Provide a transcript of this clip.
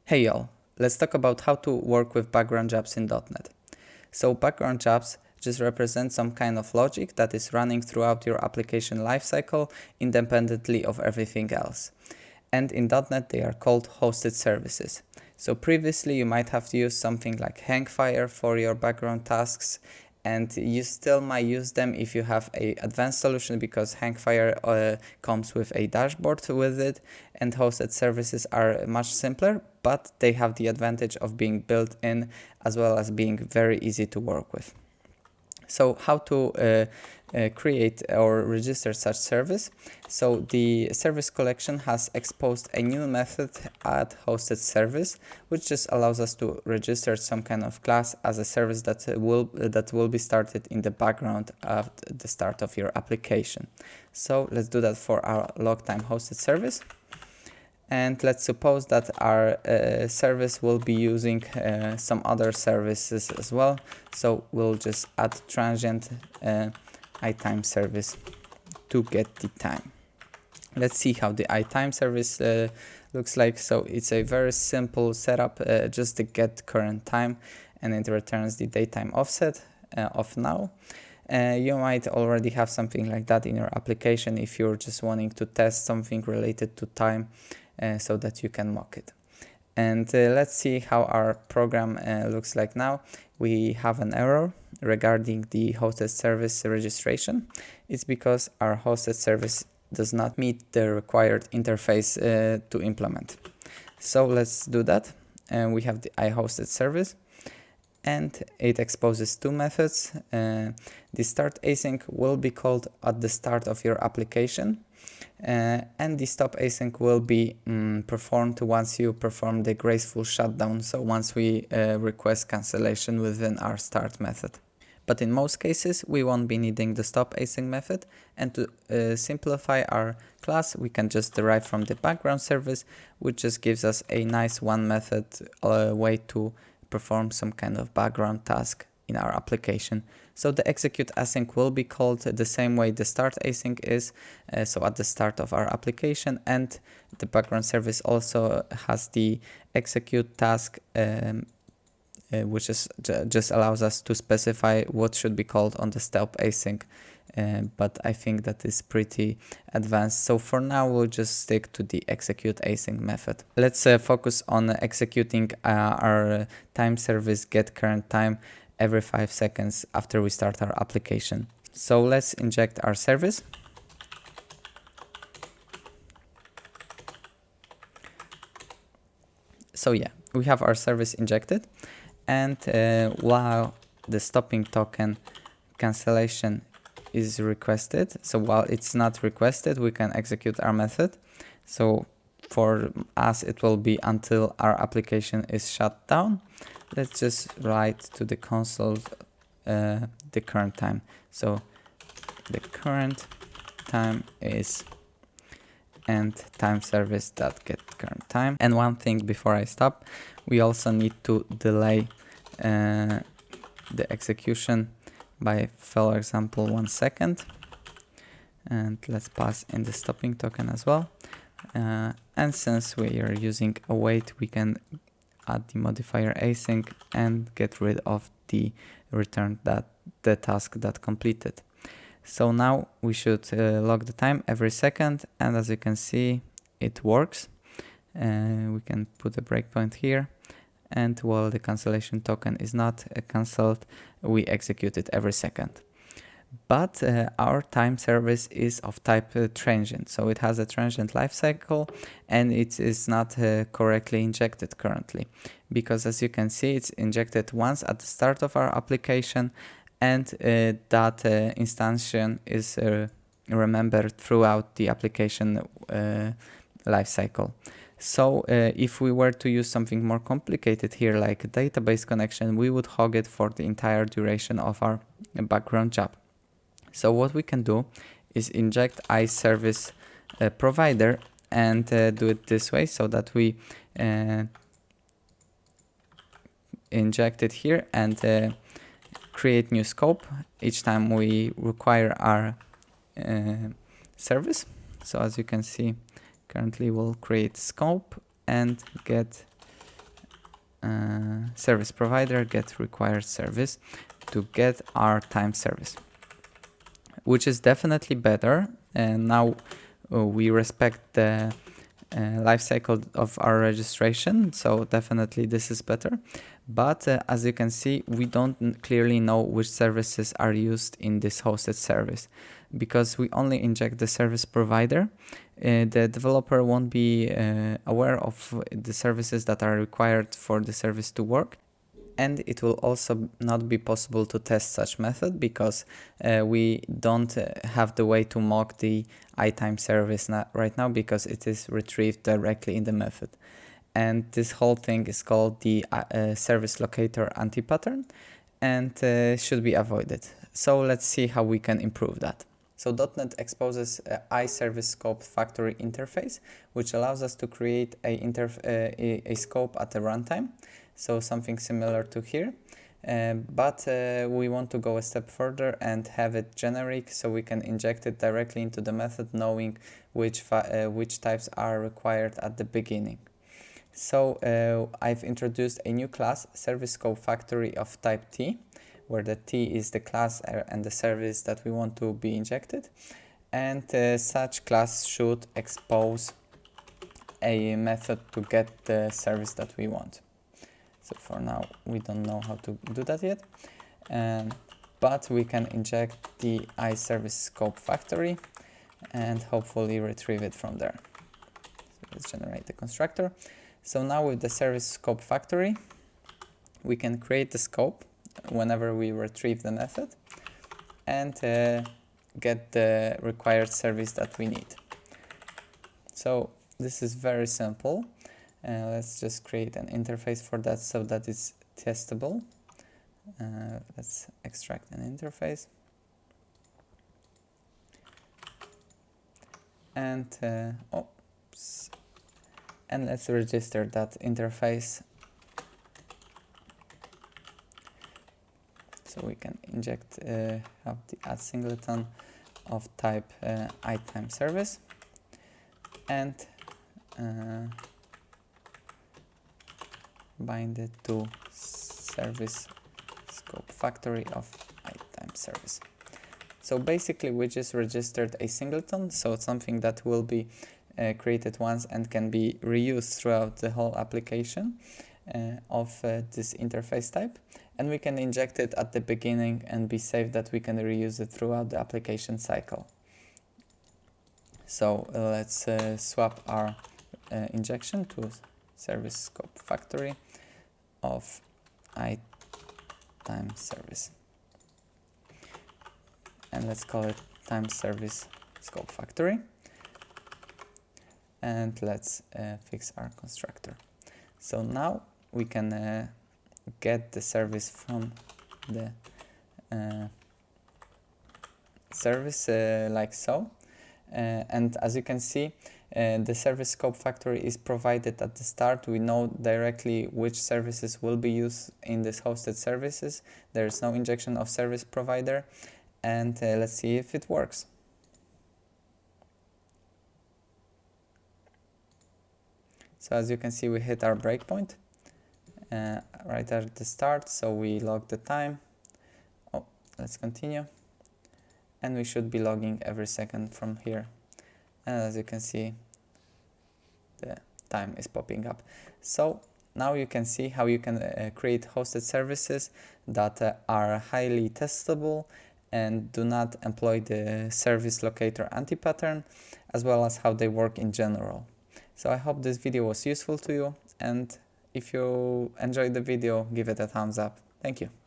Hey y'all, let's talk about how to work with background jobs in .NET. So background jobs just represent some kind of logic that is running throughout your application lifecycle independently of everything else. And in .NET they are called hosted services. So previously you might have used something like Hangfire for your background tasks, and you still might use them if you have a advanced solution, because Hangfire comes with a dashboard with it, and hosted services are much simpler, but they have the advantage of being built in as well as being very easy to work with. So how to create or register such service? So the service collection has exposed a new method add hosted service, which just allows us to register some kind of class as a service that will be started in the background at the start of your application. So let's do that for our log time hosted service. And let's suppose that our service will be using some other services as well. So we'll just add transient iTime service to get the time. Let's see how the iTime service looks like. So it's a very simple setup, just the get current time, and it returns the datetime offset of now. You might already have something like that in your application if you're just wanting to test something related to time, so that you can mock it. And let's see how our program looks like now. We have an error regarding the hosted service registration. It's because our hosted service does not meet the required interface to implement. So let's do that. We have the IHostedService, and it exposes two methods. The start async will be called at the start of your application, and the stop async will be performed once you perform the graceful shutdown, so once we request cancellation within our start method. But in most cases we won't be needing the stop async method, and to simplify our class we can just derive from the background service, which just gives us a nice one method way to perform some kind of background task in our application. So the execute async will be called the same way the start async is, so at the start of our application, and the background service also has the execute task, which is just allows us to specify what should be called on the stop async, but I think that is pretty advanced. So for now we'll just stick to the execute async method. Let's focus on executing our time service get current time every 5 seconds after we start our application. So let's inject our service. So yeah, we have our service injected, and while the stopping token cancellation is requested, so while it's not requested, we can execute our method. So for us it will be until our application is shut down. Let's just write to the console the current time. So the current time is and time service that get current time. And one thing before I stop, we also need to delay the execution by, for example, 1 second. And let's pass in the stopping token as well. And since we are using await, we can add the modifier async and get rid of the return that the task that completed. So now we should log the time every second, and as you can see it works. We can put a breakpoint here, and while the cancellation token is not cancelled, we execute it every second. But our time service is of type transient, so it has a transient lifecycle, and it is not correctly injected currently, because as you can see it's injected once at the start of our application, and that instantiation is remembered throughout the application lifecycle. So if we were to use something more complicated here, like a database connection, we would hog it for the entire duration of our background job. So what we can do is inject iService provider and do it this way, so that we inject it here and create new scope each time we require our service. So as you can see, currently we'll create scope and get service provider get required service to get our time service, which is definitely better. And now we respect the life cycle of our registration, so definitely this is better. But as you can see, we don't clearly know which services are used in this hosted service, because we only inject the service provider. The developer won't be aware of the services that are required for the service to work. And it will also not be possible to test such method, because we don't have the way to mock the iTime service right now, because it is retrieved directly in the method. And this whole thing is called the Service Locator Anti-pattern, and should be avoided. So let's see how we can improve that. So .NET exposes iService Scope Factory interface, which allows us to create a scope at the runtime. So something similar to here, but we want to go a step further and have it generic, so we can inject it directly into the method, knowing which types are required at the beginning. So I've introduced a new class, Service Scope Factory of type T, where the T is the class and the service that we want to be injected. And such class should expose a method to get the service that we want. So for now, we don't know how to do that yet, but we can inject the iService Scope Factory and hopefully retrieve it from there. So let's generate the constructor. So now with the Service Scope Factory, we can create the scope whenever we retrieve the method and get the required service that we need. So this is very simple. Let's just create an interface for that so that it's testable. Let's extract an interface. And and let's register that interface. So we can inject have the add singleton of type iTime service, and bind it to Service Scope Factory of iTime service. So basically we just registered a singleton, so it's something that will be created once and can be reused throughout the whole application of this interface type, and we can inject it at the beginning and be safe that we can reuse it throughout the application cycle. So let's swap our injection to Service Scope Factory of iTime service, and let's call it Time Service Scope Factory, and let's fix our constructor. So now we can get the service from the service like so, and as you can see, the Service Scope Factory is provided at the start. We know directly which services will be used in this hosted services. There is no injection of service provider, and let's see if it works. So as you can see, we hit our breakpoint right at the start, so we log the time. Oh, let's continue. And we should be logging every second from here. And as you can see, the time is popping up. So now you can see how you can create hosted services that are highly testable and do not employ the Service Locator Anti-pattern, as well as how they work in general. So I hope this video was useful to you, and if you enjoyed the video, give it a thumbs up. Thank you.